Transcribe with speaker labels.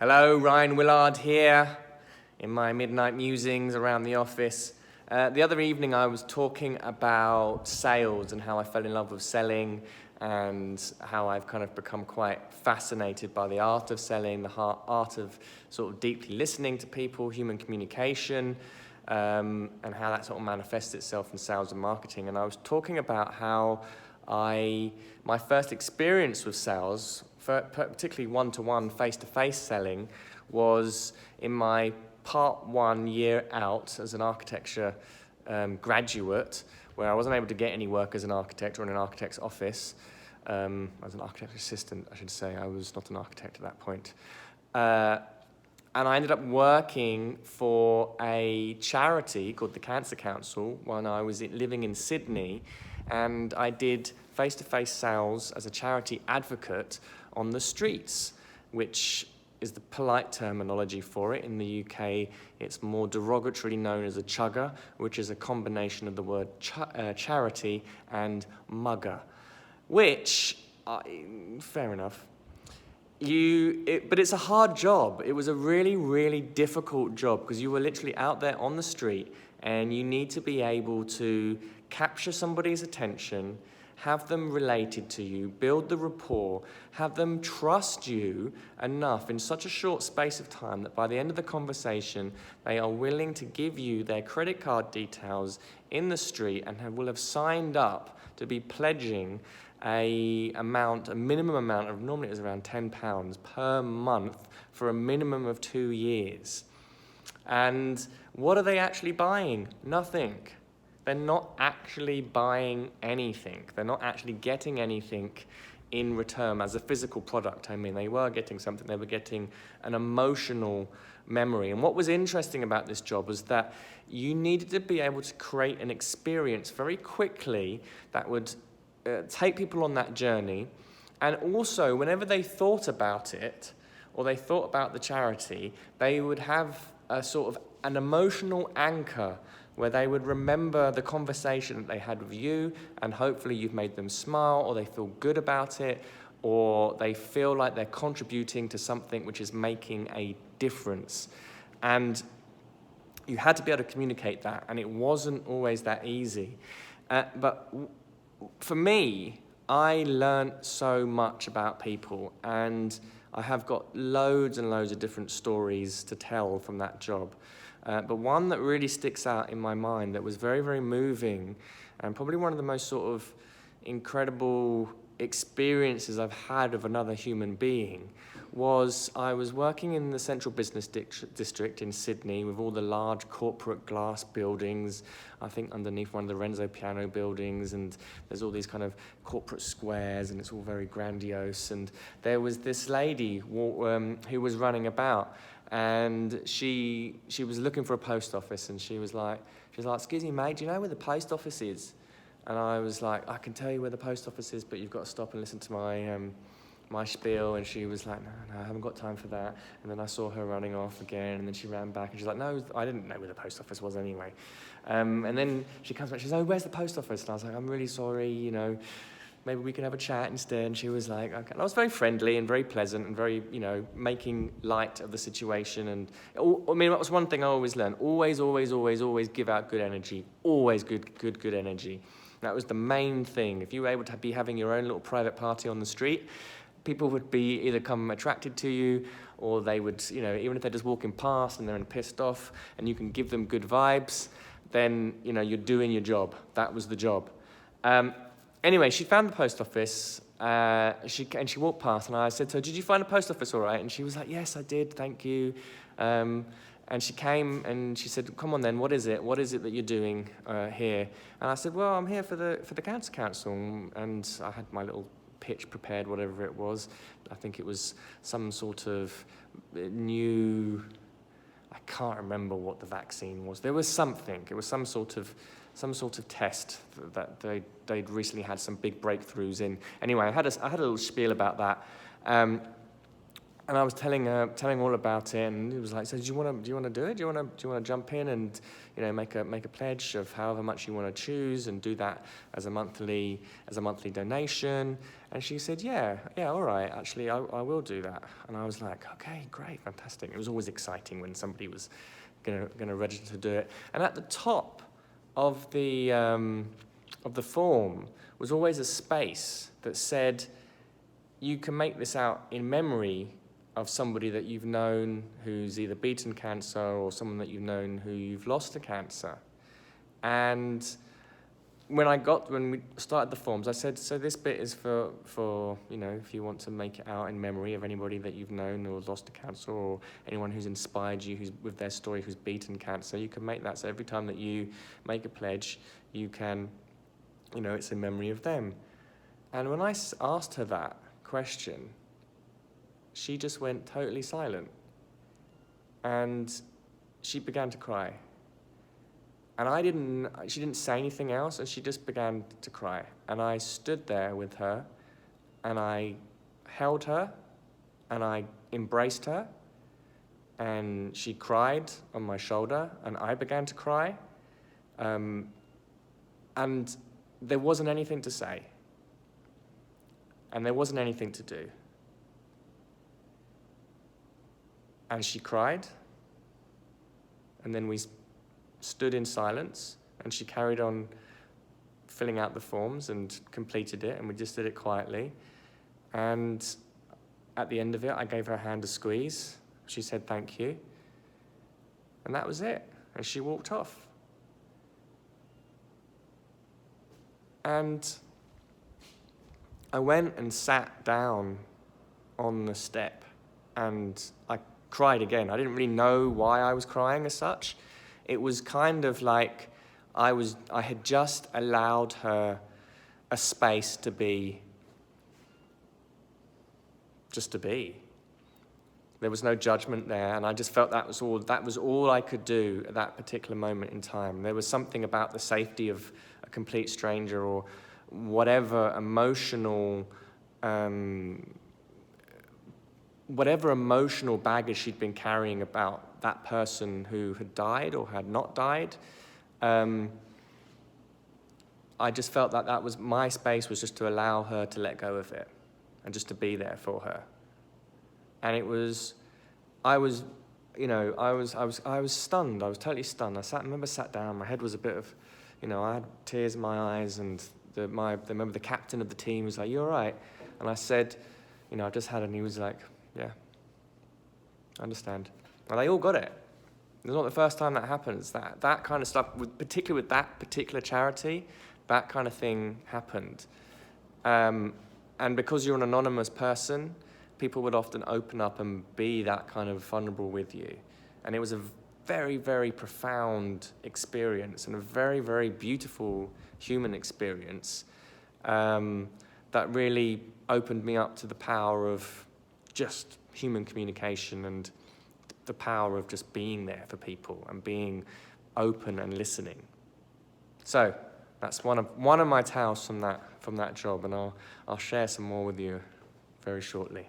Speaker 1: Hello, Ryan Willard here in my midnight musings around the office. The other evening I was talking about sales and how I fell in love with selling and how I've kind of become quite fascinated by the art of selling, the art of sort of deeply listening to people, human communication, and how that sort of manifests itself in sales and marketing. And I was talking about how my first experience with sales, particularly one-to-one, face-to-face selling, was in my part 1 year out as an architecture graduate, where I wasn't able to get any work as an architect or in an architect's office. As an architect assistant, I should say. I was not an architect at that point. And I ended up working for a charity called the Cancer Council when I was living in Sydney, and I did face-to-face sales as a charity advocate on the streets, which is the polite terminology for it. In the UK, it's more derogatorily known as a chugger, which is a combination of the word charity and mugger, which, fair enough. But it's a hard job. It was a really, really difficult job because you were literally out there on the street and you need to be able to capture somebody's attention, have them related to you, build the rapport, have them trust you enough in such a short space of time that by the end of the conversation, they are willing to give you their credit card details in the street and will have signed up to be pledging a minimum amount of, normally it was around £10 per month for a minimum of 2 years. And what are they actually buying? Nothing. They're not actually buying anything. They're not actually getting anything in return as a physical product. I mean, they were getting something. They were getting an emotional memory. And what was interesting about this job was that you needed to be able to create an experience very quickly that would take people on that journey, and also whenever they thought about it or they thought about the charity, they would have a sort of an emotional anchor where they would remember the conversation that they had with you, and hopefully you've made them smile, or they feel good about it, or they feel like they're contributing to something which is making a difference. And you had to be able to communicate that, and it wasn't always that easy. But for me, I learned so much about people, and I have got loads and loads of different stories to tell from that job. But one that really sticks out in my mind that was very, very moving, and probably one of the most sort of incredible experiences I've had of another human being, was I was working in the central business district in Sydney with all the large corporate glass buildings, I think underneath one of the Renzo Piano buildings, and there's all these kind of corporate squares, and it's all very grandiose. And there was this lady who was running about, and she was looking for a post office, and she was like, "Excuse me, mate, do you know where the post office is?" And I was like, "I can tell you where the post office is, but you've got to stop and listen to my spiel." And she was like, no, I haven't got time for that. And then I saw her running off again, and then she ran back, and she's like, "No, I didn't know where the post office was anyway." And then she comes back, she says, "Oh, where's the post office?" And I was like, "I'm really sorry, maybe we can have a chat instead." And she was like, "Okay." And I was very friendly and very pleasant and very, making light of the situation. And that was one thing I always learned. Always, always, always, always give out good energy. Always good energy. That was the main thing. If you were able to be having your own little private party on the street, people would be either come attracted to you, or they would, even if they're just walking past and they're pissed off, and you can give them good vibes, then, you're doing your job. That was the job. Anyway, she found the post office, she walked past, and I said to her, "Did you find the post office all right?" And she was like, "Yes, I did, thank you." And she came and she said, "Come on then, what is it? What is it that you're doing here?" And I said, "Well, I'm here for the Cancer Council." And I had my little pitch prepared, whatever it was. I think it was some sort of new, I can't remember what the vaccine was. There was something. It was some sort of test that they'd recently had some big breakthroughs in. Anyway, I had a little spiel about that. And I was telling all about it, and it was like, so do you want to do it? Do you want to jump in and, you know, make a pledge of however much you want to choose and do that as a monthly donation? And she said, yeah, all right, actually, I will do that. And I was like, okay, great, fantastic. It was always exciting when somebody was gonna register to do it. And at the top of the form was always a space that said, you can make this out in memory of somebody that you've known who's either beaten cancer or someone that you've known who you've lost to cancer. And when we started the forms, I said, so this bit is for you know, if you want to make it out in memory of anybody that you've known or lost to cancer, or anyone who's inspired you with their story who's beaten cancer, you can make that. So every time that you make a pledge, you can, you know, it's in memory of them. And when I asked her that question, she just went totally silent. And she began to cry. And she didn't say anything else, and she just began to cry. And I stood there with her, and I held her, and I embraced her, and she cried on my shoulder, and I began to cry. And there wasn't anything to say. And there wasn't anything to do. And she cried, and then we stood in silence, and she carried on filling out the forms and completed it, and we just did it quietly. And at the end of it, I gave her a hand to squeeze. She said thank you, and that was it. And she walked off. And I went and sat down on the step, and I cried again. I didn't really know why I was crying as such. It was kind of like I had just allowed her a space to be, just to be. There was no judgment there, and I just felt that was all I could do at that particular moment in time. There was something about the safety of a complete stranger, or whatever emotional baggage she'd been carrying about that person who had died or had not died. I just felt that was my space, was just to allow her to let go of it and just to be there for her. And I was stunned. I was totally stunned. I remember sat down. My head was a bit of, I had tears in my eyes, and the captain of the team was like, "You all right?" And I said, "I just had," and he was like, "Yeah, I understand." And they all got it. It's not the first time that happens. That kind of stuff, particularly with that particular charity, that kind of thing happened. And because you're an anonymous person, people would often open up and be that kind of vulnerable with you. And it was a very, very profound experience, and a very, very beautiful human experience that really opened me up to the power of just human communication, and the power of just being there for people and being open and listening. So that's one of my tales from that job, and I'll share some more with you very shortly.